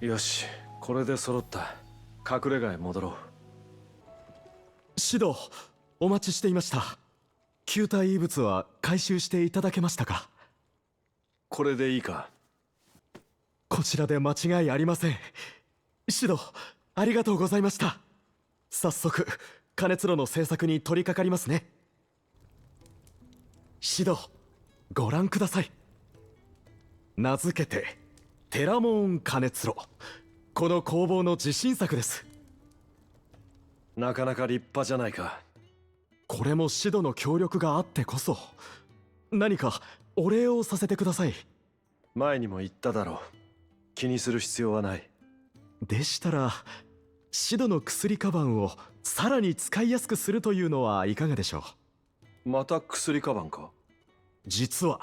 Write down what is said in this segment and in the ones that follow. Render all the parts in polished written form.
よし、これで揃った。隠れ家へ戻ろう。指導、お待ちしていました。球体遺物は回収していただけましたか？これでいいか？こちらで間違いありません。指導、ありがとうございました。早速加熱炉の製作に取り掛かりますね。指導、ご覧ください。名付けてテラモーン加熱炉。この工房の自信作です。なかなか立派じゃないか。これもシドの協力があってこそ。何かお礼をさせてください。前にも言っただろう。気にする必要はない。でしたらシドの薬カバンをさらに使いやすくするというのはいかがでしょう。また薬カバンか？実は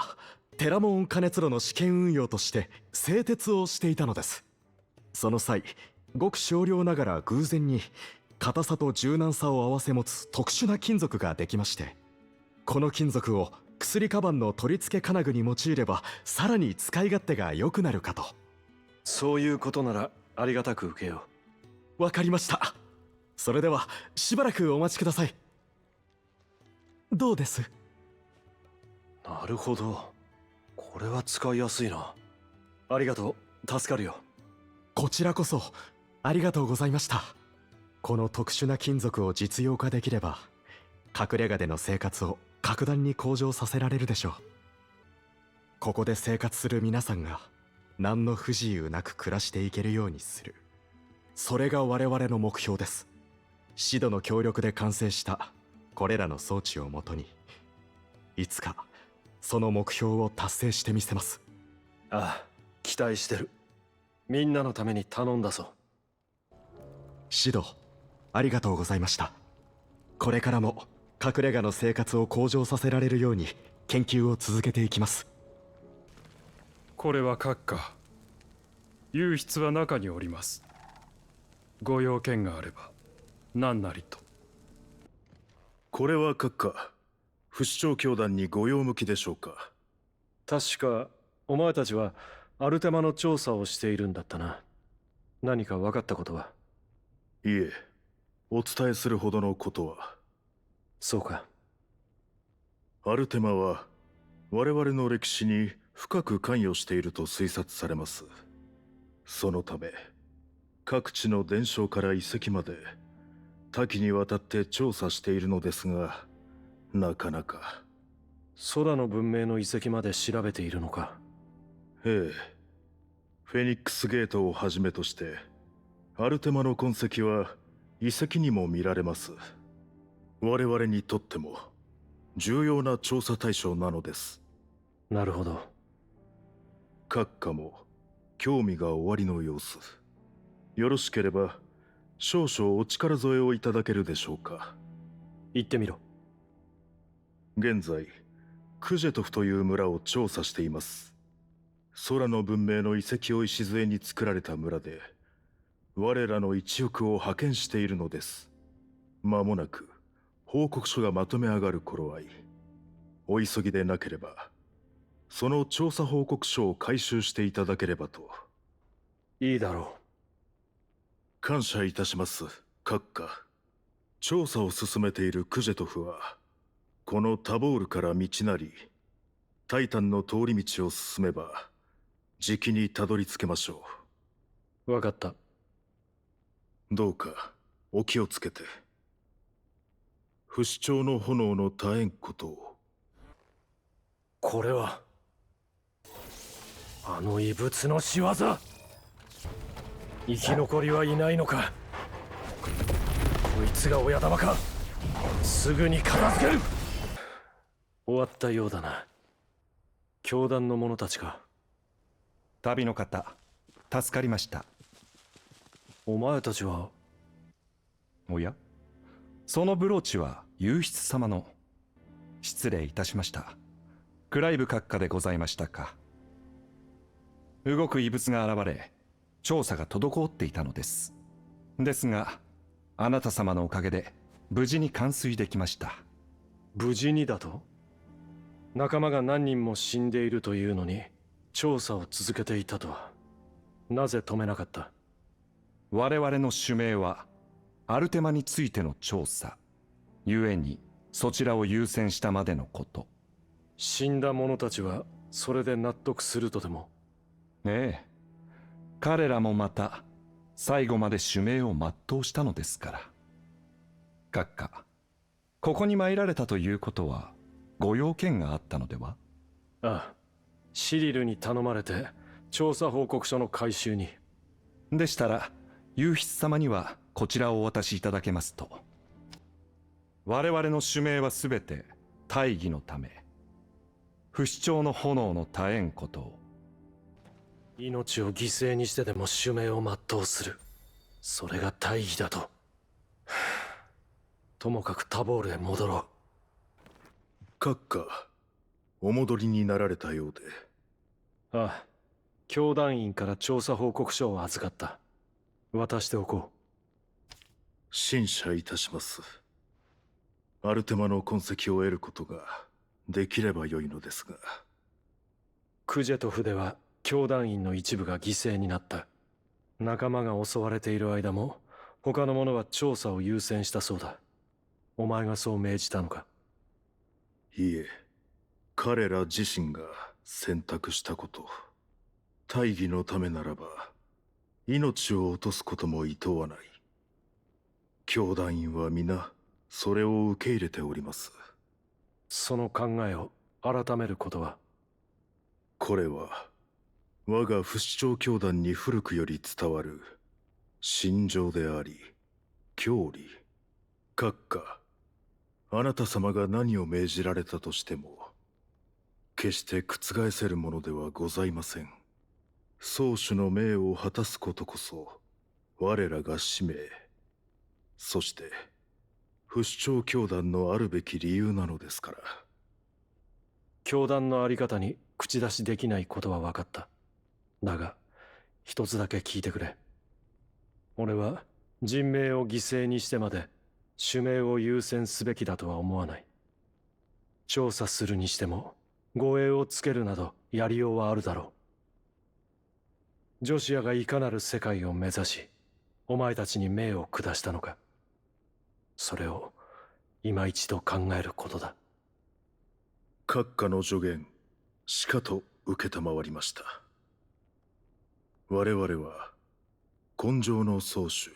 テラモーン加熱炉の試験運用として製鉄をしていたのです。その際、ごく少量ながら偶然に硬さと柔軟さを併せ持つ特殊な金属ができまして、この金属を薬カバンの取り付け金具に用いればさらに使い勝手が良くなるかと。そういうことならありがたく受けよう。わかりました。それではしばらくお待ちください。どうです？なるほど。これは使いやすいな。ありがとう。助かるよ。こちらこそありがとうございました。この特殊な金属を実用化できれば隠れ家での生活を格段に向上させられるでしょう。ここで生活する皆さんが何の不自由なく暮らしていけるようにする、それが我々の目標です。シドの協力で完成したこれらの装置をもとにいつかその目標を達成してみせます。ああ、期待してる。みんなのために頼んだぞ。シド、ありがとうございました。これからも隠れ家の生活を向上させられるように研究を続けていきます。これは閣下。右筆は中におります。ご用件があれば何なりと。これは閣下、不死鳥教団にご用向きでしょうか？確かお前たちはアルテマの調査をしているんだったな。何か分かったことは？いえ、お伝えするほどのことは。そうか。アルテマは我々の歴史に深く関与していると推察されます。そのため各地の伝承から遺跡まで多岐にわたって調査しているのですが、なかなか。空の文明の遺跡まで調べているのか？ええ。フェニックスゲートをはじめとしてアルテマの痕跡は遺跡にも見られます。我々にとっても重要な調査対象なのです。なるほど。閣下も興味がおありの様子。よろしければ少々お力添えをいただけるでしょうか？言ってみろ。現在クジェトフという村を調査しています。空の文明の遺跡を礎に作られた村で我らの一翼を派遣しているのです。間もなく報告書がまとめ上がる頃合い、お急ぎでなければその調査報告書を回収していただければと。いいだろ感謝いたします、閣下。調査を進めているクジェトフはこのタボールから道なりタイタンの通り道を進めばじきにたどり着けましょう。分かった。どうかお気をつけて。不死鳥の炎の絶えんことを。これはあの異物の仕業。生き残りはいないのか？こいつが親玉か？すぐに片付ける。終わったようだな。教団の者たちか？旅の方、助かりました。お前たちは？おや、そのブローチは右筆様の。失礼いたしました。クライブ閣下でございましたか。動く異物が現れ、調査が滞っていたのです。ですが、あなた様のおかげで無事に完遂できました。無事にだと？仲間が何人も死んでいるというのに調査を続けていたとは。なぜ止めなかった？我々の主命はアルテマについての調査。故にそちらを優先したまでのこと。死んだ者たちはそれで納得するとでも？ええ。彼らもまた最後まで主命を全うしたのですから。閣下、ここに参られたということはご用件があったのでは？ああ、シリルに頼まれて調査報告書の回収に。でしたら幽筆様にはこちらをお渡しいただけますと。我々の主命はすべて大義のため、不死鳥の炎の絶えんことを。命を犠牲にしてでも使命を全うする。それが大義だと。はあ、ともかくタボールへ戻ろう。閣下、お戻りになられたようで。ああ、教団員から調査報告書を預かった。渡しておこう。審査いたします。アルテマの痕跡を得ることができればよいのですが。クジェとフでは教団員の一部が犠牲になった。仲間が襲われている間も他の者は調査を優先したそうだ。お前がそう命じたのか？いえ、彼ら自身が選択したこと。大義のためならば命を落とすことも厭わない。教団員は皆それを受け入れております。その考えを改めることは？これは我が不死鳥教団に古くより伝わる信条であり教理。閣下、あなた様が何を命じられたとしても決して覆せるものではございません。宗主の命を果たすことこそ我らが使命、そして不死鳥教団のあるべき理由なのですから。教団のあり方に口出しできないことは分かった。だが一つだけ聞いてくれ。俺は人命を犠牲にしてまで主命を優先すべきだとは思わない。調査するにしても護衛をつけるなどやりようはあるだろう。ジョシアがいかなる世界を目指しお前たちに命を下したのか。それを今一度考えることだ。閣下の助言しかと承りました。我々は今生の宗主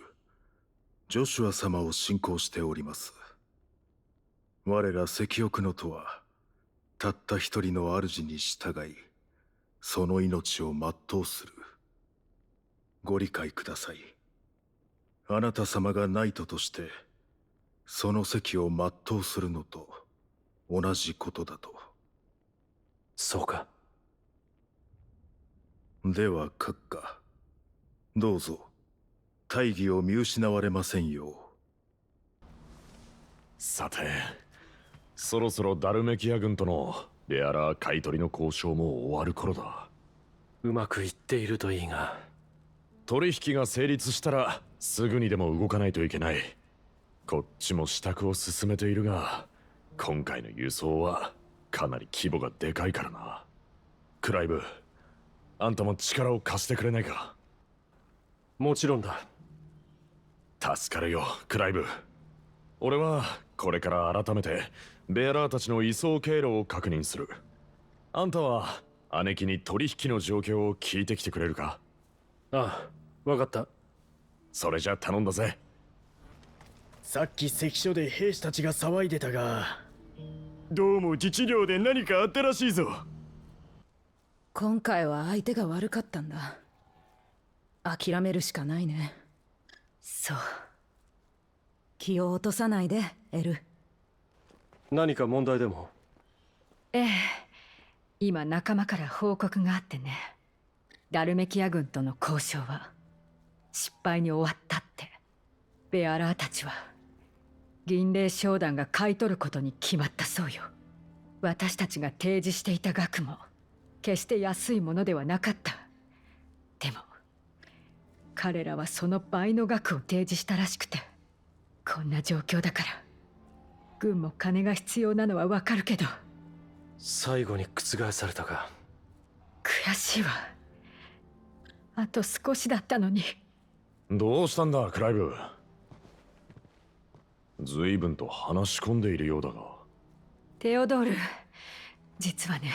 ジョシュア様を信仰しております。我ら赤翼のとはたった一人の主に従いその命を全うする。ご理解ください。あなた様がナイトとしてその席を全うするのと同じことだと。そうか。では閣下、どうぞ大義を見失われませんよう。さて、そろそろダルメキア軍とのレアラー買い取りの交渉も終わる頃だ。うまくいっているといいが。取引が成立したらすぐにでも動かないといけない。こっちも支度を進めているが、今回の輸送はかなり規模がでかいからな。クライブ、あんたも力を貸してくれないか？もちろんだ。助かるよ、クライブ。俺はこれから改めてベアラーたちの移送経路を確認する。あんたは姉貴に取引の状況を聞いてきてくれるか？ああ、分かった。それじゃ頼んだぜ。さっき関所で兵士たちが騒いでたが、どうも自治領で何かあったらしいぞ。今回は相手が悪かったんだ。諦めるしかないね。そう。気を落とさないで、エル。何か問題でも？ええ。今仲間から報告があってね。ダルメキア軍との交渉は失敗に終わったって。ベアラーたちは銀霊商団が買い取ることに決まったそうよ。私たちが提示していた額も決して安いものではなかった。でも彼らはその倍の額を提示したらしくて、こんな状況だから軍も金が必要なのはわかるけど。最後に覆されたか。悔しいわ。あと少しだったのに。どうしたんだクライブ。随分と話し込んでいるようだが。テオドール、実はね、